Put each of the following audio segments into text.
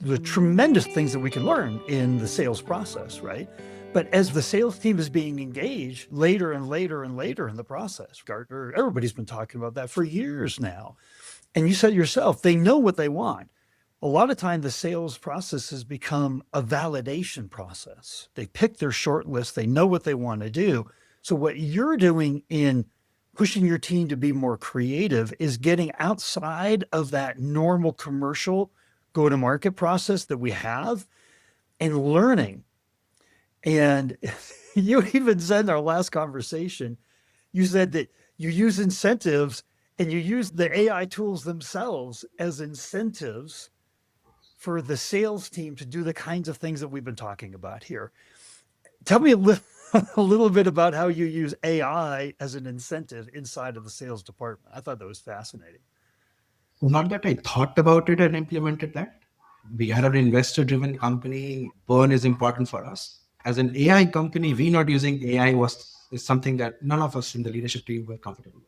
the tremendous things that we can learn in the sales process, right? But as the sales team is being engaged later and later and later in the process, Gartner, everybody's been talking about that for years now. And you said yourself, they know what they want. A lot of time, the sales process has become a validation process. They pick their short list, they know what they want to do. So, what you're doing in pushing your team to be more creative is getting outside of that normal commercial go to market process that we have and learning. And you even said in our last conversation, you said that you use incentives and you use the AI tools themselves as incentives for the sales team to do the kinds of things that we've been talking about here. Tell me a little bit about how you use AI as an incentive inside of the sales department. I thought that was fascinating. Not that I thought about it and implemented that. We are an investor driven company. Burn is important for us. As an AI company, we not using AI is something that none of us in the leadership team were comfortable with.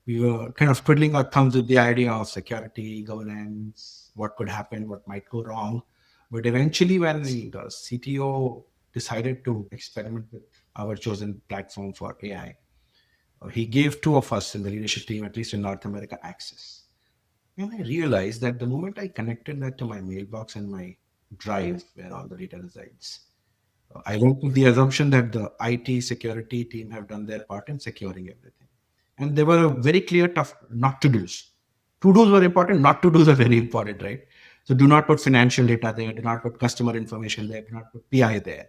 We were kind of twiddling our thumbs with the idea of security, governance, what could happen, what might go wrong. But eventually, when the CTO decided to experiment with our chosen platform for AI, he gave two of us in the leadership team, at least in North America, access. And I realized that the moment I connected that to my mailbox and my drive where all the data resides, I went with the assumption that the IT security team have done their part in securing everything. And there were very clear, tough not to do's. To do's were important, not to do's are very important, right? So do not put financial data there, do not put customer information there, do not put PI there.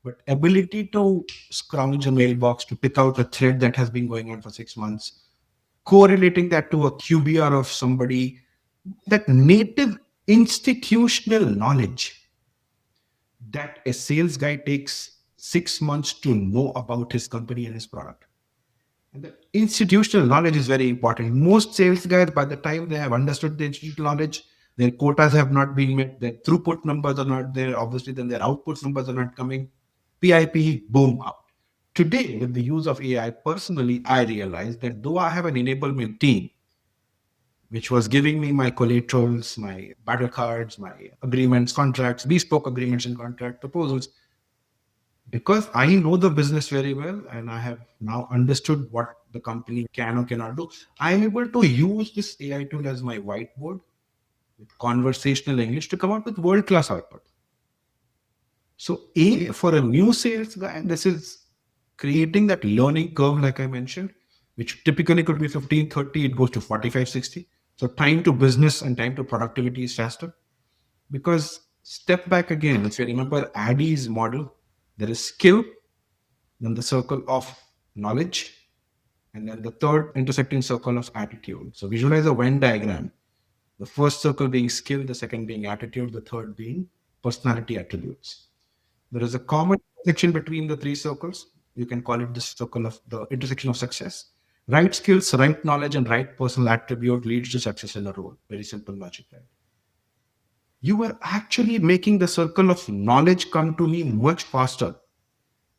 But ability to scrounge a mailbox to pick out a thread that has been going on for 6 months, correlating that to a QBR of somebody, that native institutional knowledge that a sales guy takes 6 months to know about his company and his product. And the institutional knowledge is very important. Most sales guys, by the time they have understood the institutional knowledge, their quotas have not been met, their throughput numbers are not there, obviously, then their output numbers are not coming. PIP, boom, out. Today, with the use of AI, personally, I realized that though I have an enablement team, which was giving me my collaterals, my battle cards, my agreements, contracts, bespoke agreements and contract proposals, because I know the business very well and I have now understood what the company can or cannot do, I'm able to use this AI tool as my whiteboard with conversational English to come out with world class output. So, for a new sales guy, this is creating that learning curve, like I mentioned, which typically could be 15, 30, it goes to 45, 60. So, time to business and time to productivity is faster. Because step back again, if you remember Addy's model, there is skill, then the circle of knowledge, and then the third intersecting circle of attitude. So visualize a Venn diagram. The first circle being skill, the second being attitude, the third being personality attributes. There is a common section between the three circles. You can call it the circle of the intersection of success. Right skills, right knowledge, and right personal attribute leads to success in a role. Very simple logic, right? You are actually making the circle of knowledge come to me much faster.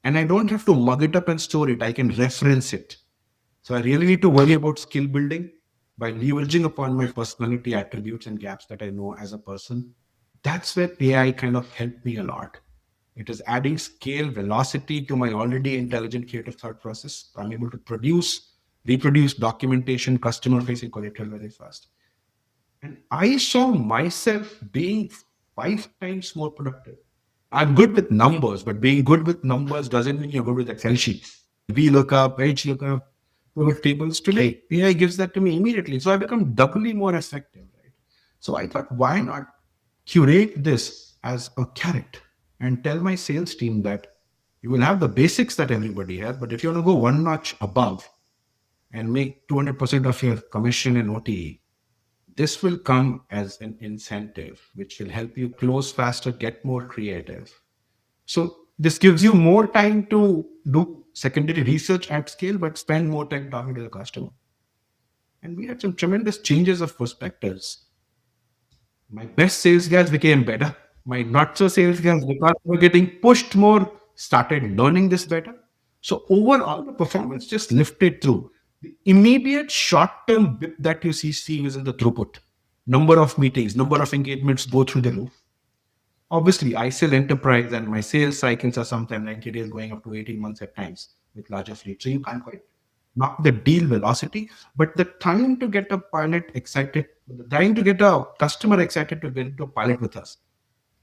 And I don't have to mug it up and store it. I can reference it. So I really need to worry about skill building by leveraging upon my personality attributes and gaps that I know as a person. That's where AI kind of helped me a lot. It is adding scale, velocity to my already intelligent creative thought process. I'm able to reproduce documentation, customer facing collateral very fast. And I saw myself being 5 times more productive. I'm good with numbers, but being good with numbers doesn't mean you're good with Excel sheets. V lookup, H lookup, pivot tables. Today, AI gives that to me immediately. So I become doubly more effective. Right? So I thought, why not curate this as a carrot and tell my sales team that you will have the basics that everybody has, but if you want to go one notch above and make 200% of your commission and OTE, this will come as an incentive, which will help you close faster, get more creative. So this gives you more time to do secondary research at scale, but spend more time talking to the customer. And we had some tremendous changes of perspectives. My best sales guys became better. My not so sales guys, because they were getting pushed more, started learning this better. So overall, the performance just lifted through. The immediate short-term blip that you see is in the throughput. Number of meetings, number of engagements go through the roof. Obviously, I sell enterprise and my sales cycles are sometimes 90 days going up to 18 months at times with larger fleets. So you can't quite knock the deal velocity, but the time to get a pilot excited, the time to get a customer excited to get into a pilot with us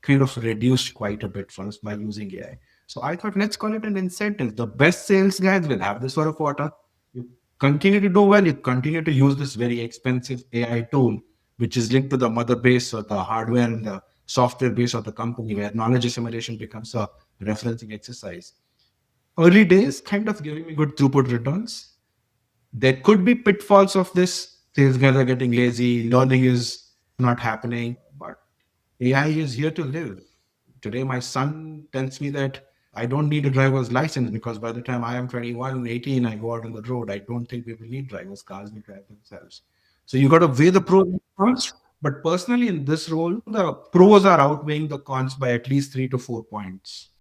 kind of reduced quite a bit for us by using AI. So I thought, let's call it an incentive. The best sales guys will have this sort of quota. You continue to do well, you continue to use this very expensive AI tool, which is linked to the mother base or the hardware and the software base of the company, where knowledge assimilation becomes a referencing exercise. Early days, kind of giving me good throughput returns. There could be pitfalls of this. Sales guys are getting lazy, learning is not happening, but AI is here to live. Today, my son tells me that I don't need a driver's license because by the time I am 21, 18, I go out on the road. I don't think we will need drivers. Cars will drive themselves. So you got to weigh the pros and cons. But personally, in this role, the pros are outweighing the cons by at least 3 to 4 points.